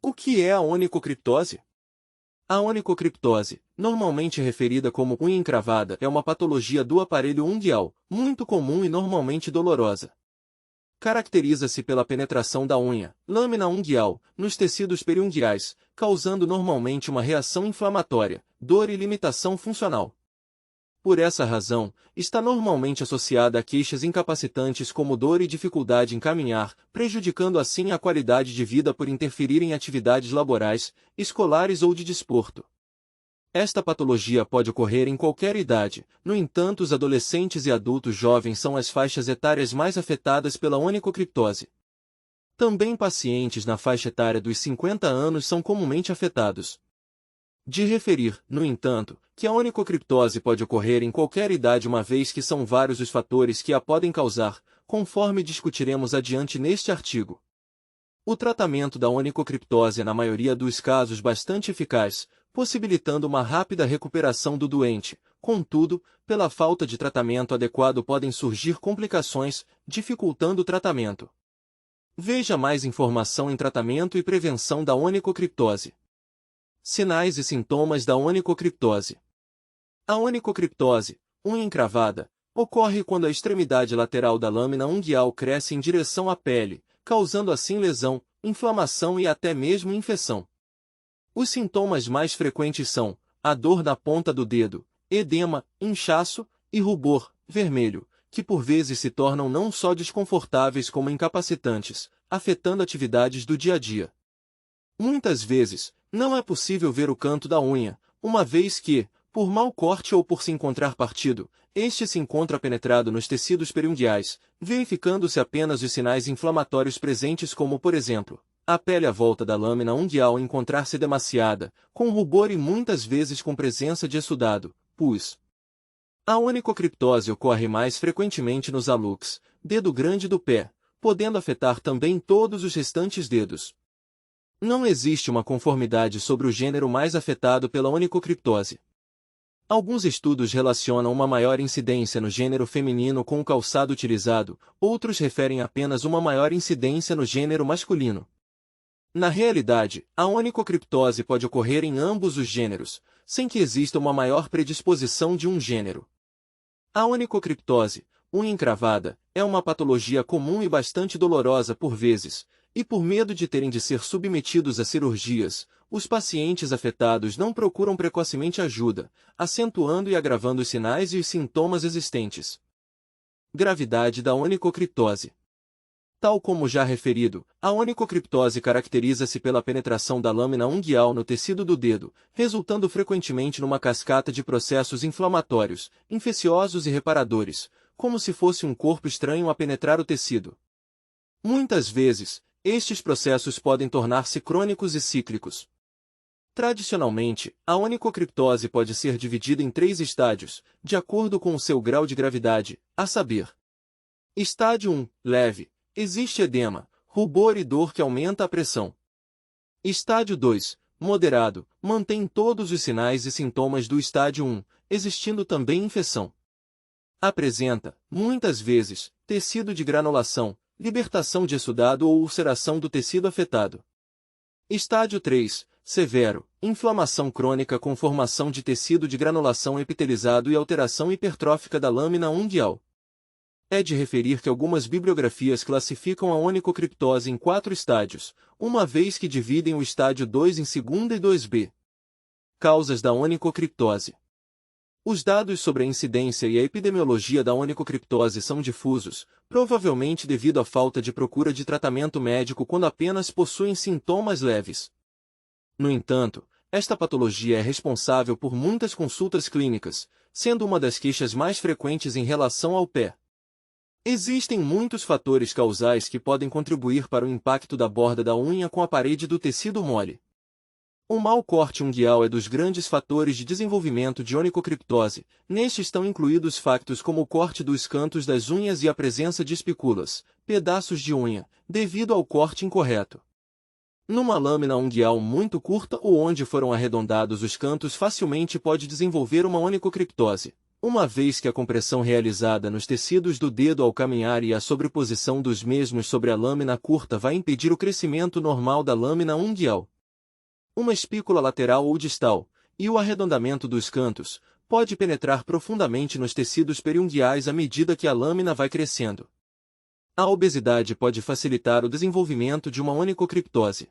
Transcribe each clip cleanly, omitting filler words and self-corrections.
O que é a onicocriptose? A onicocriptose, normalmente referida como unha encravada, é uma patologia do aparelho unguial, muito comum e normalmente dolorosa. Caracteriza-se pela penetração da unha, lâmina unguial, nos tecidos periunguiais, causando normalmente uma reação inflamatória, dor e limitação funcional. Por essa razão, está normalmente associada a queixas incapacitantes como dor e dificuldade em caminhar, prejudicando assim a qualidade de vida por interferir em atividades laborais, escolares ou de desporto. Esta patologia pode ocorrer em qualquer idade, no entanto, os adolescentes e adultos jovens são as faixas etárias mais afetadas pela onicocriptose. Também pacientes na faixa etária dos 50 anos são comumente afetados. De referir, no entanto, que a onicocriptose pode ocorrer em qualquer idade uma vez que são vários os fatores que a podem causar, conforme discutiremos adiante neste artigo. O tratamento da onicocriptose é na maioria dos casos bastante eficaz, possibilitando uma rápida recuperação do doente. Contudo, pela falta de tratamento adequado podem surgir complicações, dificultando o tratamento. Veja mais informação em tratamento e prevenção da onicocriptose. Sinais e sintomas da onicocriptose. A onicocriptose, unha encravada, ocorre quando a extremidade lateral da lâmina unguial cresce em direção à pele, causando assim lesão, inflamação e até mesmo infecção. Os sintomas mais frequentes são a dor na ponta do dedo, edema, inchaço e rubor vermelho, que por vezes se tornam não só desconfortáveis como incapacitantes, afetando atividades do dia a dia. Muitas vezes, não é possível ver o canto da unha, uma vez que, por mau corte ou por se encontrar partido, este se encontra penetrado nos tecidos periunguiais, verificando-se apenas os sinais inflamatórios presentes como, por exemplo, a pele à volta da lâmina unguial encontrar-se demasiada, com rubor e muitas vezes com presença de exudado, pus. A onicocriptose ocorre mais frequentemente nos hallux, dedo grande do pé, podendo afetar também todos os restantes dedos. Não existe uma conformidade sobre o gênero mais afetado pela onicocriptose. Alguns estudos relacionam uma maior incidência no gênero feminino com o calçado utilizado, outros referem apenas uma maior incidência no gênero masculino. Na realidade, a onicocriptose pode ocorrer em ambos os gêneros, sem que exista uma maior predisposição de um gênero. A onicocriptose, unha encravada, é uma patologia comum e bastante dolorosa por vezes, e por medo de terem de ser submetidos a cirurgias, os pacientes afetados não procuram precocemente ajuda, acentuando e agravando os sinais e os sintomas existentes. Gravidade da onicocriptose. Tal como já referido, a onicocriptose caracteriza-se pela penetração da lâmina unguial no tecido do dedo, resultando frequentemente numa cascata de processos inflamatórios, infecciosos e reparadores, como se fosse um corpo estranho a penetrar o tecido. Muitas vezes, estes processos podem tornar-se crônicos e cíclicos. Tradicionalmente, a onicocriptose pode ser dividida em 3 estádios, de acordo com o seu grau de gravidade, a saber: Estádio 1, leve, existe edema, rubor e dor que aumenta a pressão. Estádio 2, moderado, mantém todos os sinais e sintomas do estádio 1, existindo também infecção. Apresenta, muitas vezes, tecido de granulação, libertação de exudado ou ulceração do tecido afetado. Estádio 3, severo, inflamação crônica com formação de tecido de granulação epitelizado e alteração hipertrófica da lâmina unguial. É de referir que algumas bibliografias classificam a onicocriptose em 4 estádios, uma vez que dividem o estádio 2 em 2º e 2B. Causas da onicocriptose. Os dados sobre a incidência e a epidemiologia da onicocriptose são difusos, provavelmente devido à falta de procura de tratamento médico quando apenas possuem sintomas leves. No entanto, esta patologia é responsável por muitas consultas clínicas, sendo uma das queixas mais frequentes em relação ao pé. Existem muitos fatores causais que podem contribuir para o impacto da borda da unha com a parede do tecido mole. O mau corte unguial é dos grandes fatores de desenvolvimento de onicocriptose. Neste estão incluídos factos como o corte dos cantos das unhas e a presença de espículas, pedaços de unha, devido ao corte incorreto. Numa lâmina unguial muito curta ou onde foram arredondados os cantos facilmente pode desenvolver uma onicocriptose. uma vez que a compressão realizada nos tecidos do dedo ao caminhar e a sobreposição dos mesmos sobre a lâmina curta vai impedir o crescimento normal da lâmina unguial. Uma espícula lateral ou distal, e o arredondamento dos cantos, pode penetrar profundamente nos tecidos periunguiais à medida que a lâmina vai crescendo. A obesidade pode facilitar o desenvolvimento de uma onicocriptose.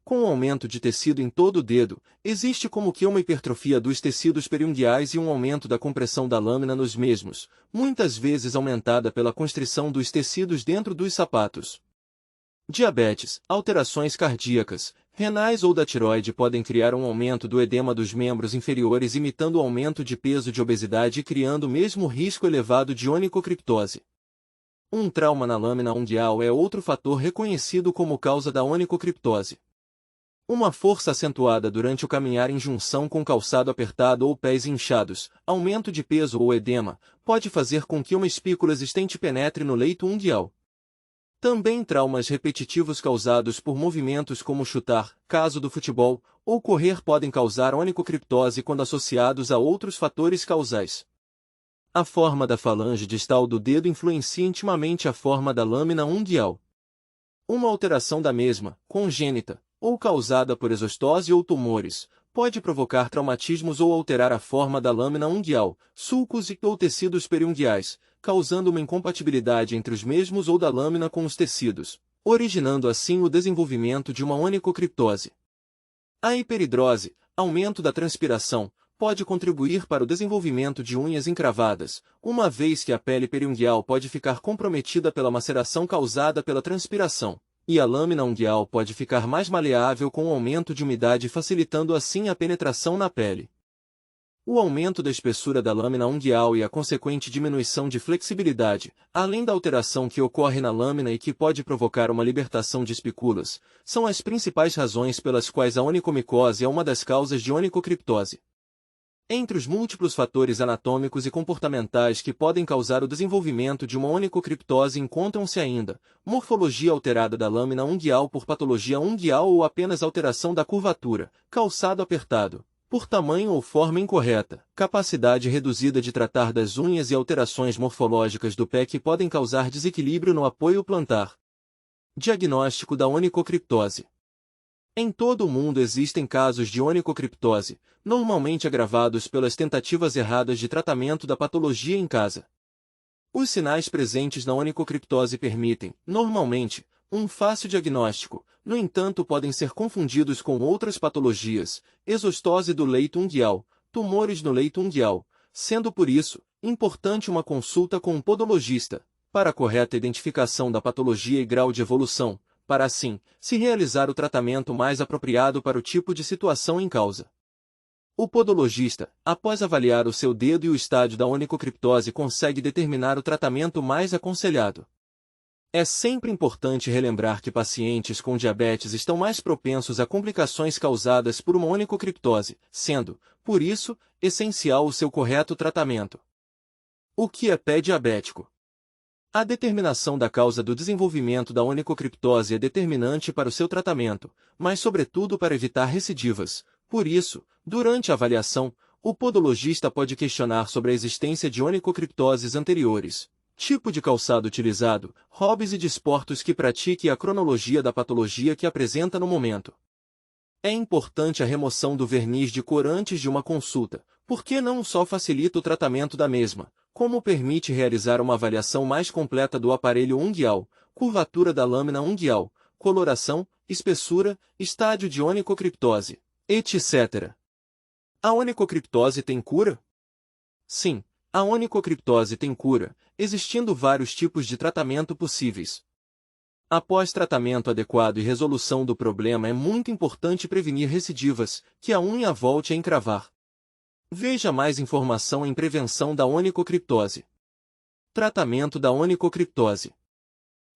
Com o aumento de tecido em todo o dedo, existe como que uma hipertrofia dos tecidos periunguiais e um aumento da compressão da lâmina nos mesmos, muitas vezes aumentada pela constrição dos tecidos dentro dos sapatos. Diabetes, alterações cardíacas, renais ou da tiroide podem criar um aumento do edema dos membros inferiores imitando o aumento de peso de obesidade e criando o mesmo risco elevado de onicocriptose. Um trauma na lâmina unguial é outro fator reconhecido como causa da onicocriptose. Uma força acentuada durante o caminhar em junção com calçado apertado ou pés inchados, aumento de peso ou edema, pode fazer com que uma espícula existente penetre no leito unguial. Também traumas repetitivos causados por movimentos como chutar, caso do futebol, ou correr podem causar onicocriptose quando associados a outros fatores causais. A forma da falange distal do dedo influencia intimamente a forma da lâmina unguial. Uma alteração da mesma, congênita, ou causada por exostose ou tumores, pode provocar traumatismos ou alterar a forma da lâmina unguial, sulcos ou tecidos periunguiais, causando uma incompatibilidade entre os mesmos ou da lâmina com os tecidos, originando assim o desenvolvimento de uma onicocriptose. A hiperidrose, aumento da transpiração, pode contribuir para o desenvolvimento de unhas encravadas, uma vez que a pele periunguial pode ficar comprometida pela maceração causada pela transpiração, e a lâmina unguial pode ficar mais maleável com o aumento de umidade facilitando assim a penetração na pele. O aumento da espessura da lâmina unguial e a consequente diminuição de flexibilidade, além da alteração que ocorre na lâmina e que pode provocar uma libertação de espículas, são as principais razões pelas quais a onicomicose é uma das causas de onicocriptose. Entre os múltiplos fatores anatômicos e comportamentais que podem causar o desenvolvimento de uma onicocriptose encontram-se ainda morfologia alterada da lâmina unguial por patologia unguial ou apenas alteração da curvatura, calçado apertado, por tamanho ou forma incorreta, capacidade reduzida de tratar das unhas e alterações morfológicas do pé que podem causar desequilíbrio no apoio plantar. Diagnóstico da onicocriptose. Em todo o mundo existem casos de onicocriptose, normalmente agravados pelas tentativas erradas de tratamento da patologia em casa. Os sinais presentes na onicocriptose permitem, normalmente, um fácil diagnóstico, no entanto podem ser confundidos com outras patologias, exostose do leito unguial, tumores no leito unguial, sendo por isso, importante uma consulta com um podologista, para a correta identificação da patologia e grau de evolução, para assim, se realizar o tratamento mais apropriado para o tipo de situação em causa. O podologista, após avaliar o seu dedo e o estádio da onicocriptose, consegue determinar o tratamento mais aconselhado. É sempre importante relembrar que pacientes com diabetes estão mais propensos a complicações causadas por uma onicocriptose, sendo, por isso, essencial o seu correto tratamento. O que é pé diabético? A determinação da causa do desenvolvimento da onicocriptose é determinante para o seu tratamento, mas sobretudo para evitar recidivas. Por isso, durante a avaliação, o podologista pode questionar sobre a existência de onicocriptoses anteriores, tipo de calçado utilizado, hobbies e desportos que pratique e a cronologia da patologia que apresenta no momento. É importante a remoção do verniz de cor antes de uma consulta, porque não só facilita o tratamento da mesma, como permite realizar uma avaliação mais completa do aparelho unguial, curvatura da lâmina unguial, coloração, espessura, estádio de onicocriptose, etc. A onicocriptose tem cura? Sim, a onicocriptose tem cura, existindo vários tipos de tratamento possíveis. Após tratamento adequado e resolução do problema, é muito importante prevenir recidivas, que a unha volte a encravar. Veja mais informação em prevenção da onicocriptose. Tratamento da onicocriptose.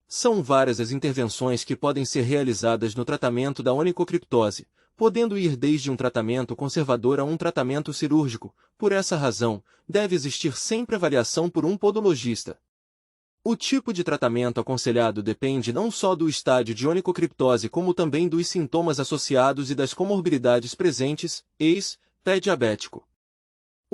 São várias as intervenções que podem ser realizadas no tratamento da onicocriptose, podendo ir desde um tratamento conservador a um tratamento cirúrgico. Por essa razão, deve existir sempre avaliação por um podologista. O tipo de tratamento aconselhado depende não só do estádio de onicocriptose como também dos sintomas associados e das comorbidades presentes, ex, pé diabético.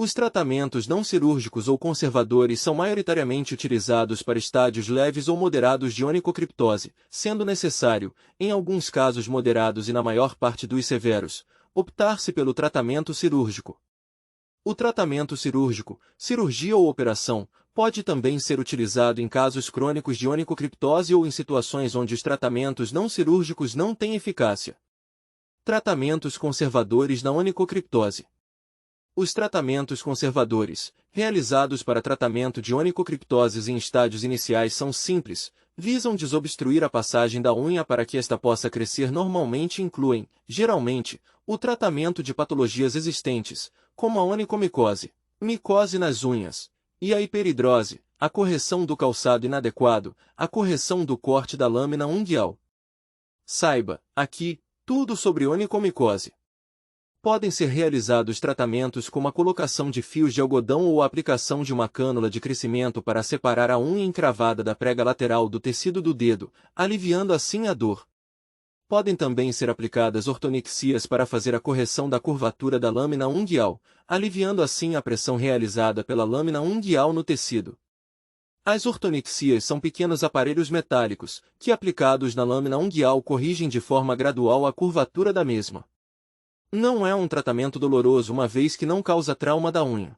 Os tratamentos não cirúrgicos ou conservadores são maioritariamente utilizados para estádios leves ou moderados de onicocriptose, sendo necessário, em alguns casos moderados e na maior parte dos severos, optar-se pelo tratamento cirúrgico. O tratamento cirúrgico, cirurgia ou operação, pode também ser utilizado em casos crônicos de onicocriptose ou em situações onde os tratamentos não cirúrgicos não têm eficácia. Tratamentos conservadores na onicocriptose. Os tratamentos conservadores, realizados para tratamento de onicocriptoses em estádios iniciais são simples, visam desobstruir a passagem da unha para que esta possa crescer normalmente e incluem, geralmente, o tratamento de patologias existentes, como a onicomicose, micose nas unhas, e a hiperidrose, a correção do calçado inadequado, a correção do corte da lâmina unguial. Saiba, aqui, tudo sobre onicomicose. Podem ser realizados tratamentos como a colocação de fios de algodão ou a aplicação de uma cânula de crescimento para separar a unha encravada da prega lateral do tecido do dedo, aliviando assim a dor. Podem também ser aplicadas ortonixias para fazer a correção da curvatura da lâmina unguial, aliviando assim a pressão realizada pela lâmina unguial no tecido. As ortonixias são pequenos aparelhos metálicos, que aplicados na lâmina unguial corrigem de forma gradual a curvatura da mesma. Não é um tratamento doloroso uma vez que não causa trauma da unha.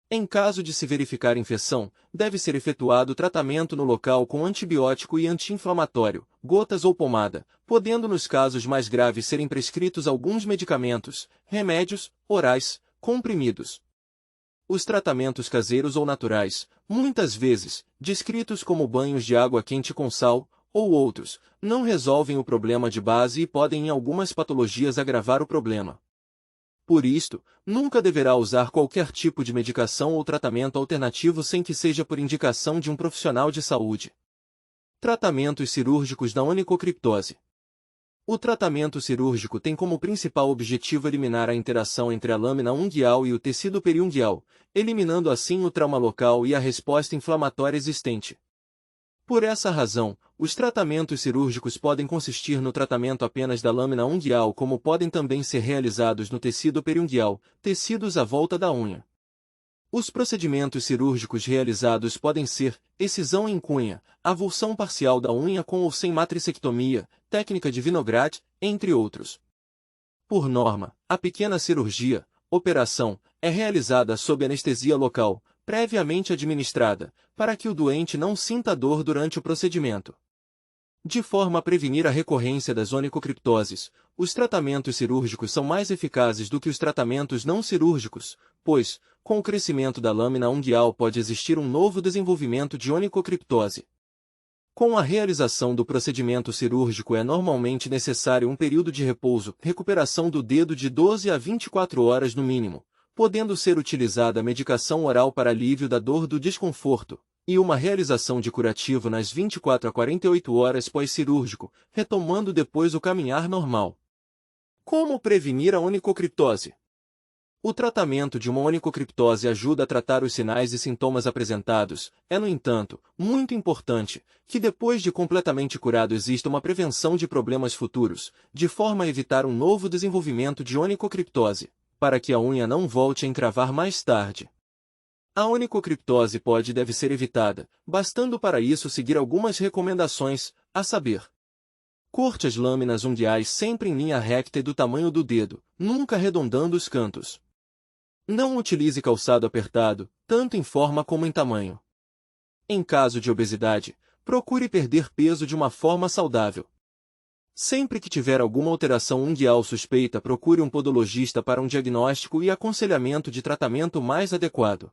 Em caso de se verificar infecção, deve ser efetuado tratamento no local com antibiótico e anti-inflamatório, gotas ou pomada, podendo nos casos mais graves serem prescritos alguns medicamentos, remédios, orais, comprimidos. Os tratamentos caseiros ou naturais, muitas vezes, descritos como banhos de água quente com sal, ou outros, não resolvem o problema de base e podem em algumas patologias agravar o problema. Por isto, nunca deverá usar qualquer tipo de medicação ou tratamento alternativo sem que seja por indicação de um profissional de saúde. Tratamentos cirúrgicos da onicocriptose. O tratamento cirúrgico tem como principal objetivo eliminar a interação entre a lâmina unguial e o tecido periunguial, eliminando assim o trauma local e a resposta inflamatória existente. Por essa razão, os tratamentos cirúrgicos podem consistir no tratamento apenas da lâmina unguial, como podem também ser realizados no tecido periunguial, tecidos à volta da unha. Os procedimentos cirúrgicos realizados podem ser excisão em cunha, avulsão parcial da unha com ou sem matricectomia, técnica de Vinograd, entre outros. Por norma, a pequena cirurgia, operação, é realizada sob anestesia local, previamente administrada, para que o doente não sinta dor durante o procedimento. De forma a prevenir a recorrência das onicocriptoses, os tratamentos cirúrgicos são mais eficazes do que os tratamentos não cirúrgicos, pois, com o crescimento da lâmina unguial pode existir um novo desenvolvimento de onicocriptose. Com a realização do procedimento cirúrgico é normalmente necessário um período de repouso, recuperação do dedo de 12 a 24 horas no mínimo, podendo ser utilizada a medicação oral para alívio da dor do desconforto, e uma realização de curativo nas 24 a 48 horas pós-cirúrgico, retomando depois o caminhar normal. Como prevenir a onicocriptose? O tratamento de uma onicocriptose ajuda a tratar os sinais e sintomas apresentados. É, no entanto, muito importante que depois de completamente curado exista uma prevenção de problemas futuros, de forma a evitar um novo desenvolvimento de onicocriptose, para que a unha não volte a encravar mais tarde. A onicocriptose pode e deve ser evitada, bastando para isso seguir algumas recomendações, a saber: corte as lâminas unguiais sempre em linha recta e do tamanho do dedo, nunca arredondando os cantos. Não utilize calçado apertado, tanto em forma como em tamanho. Em caso de obesidade, procure perder peso de uma forma saudável. Sempre que tiver alguma alteração unguial suspeita, procure um podologista para um diagnóstico e aconselhamento de tratamento mais adequado.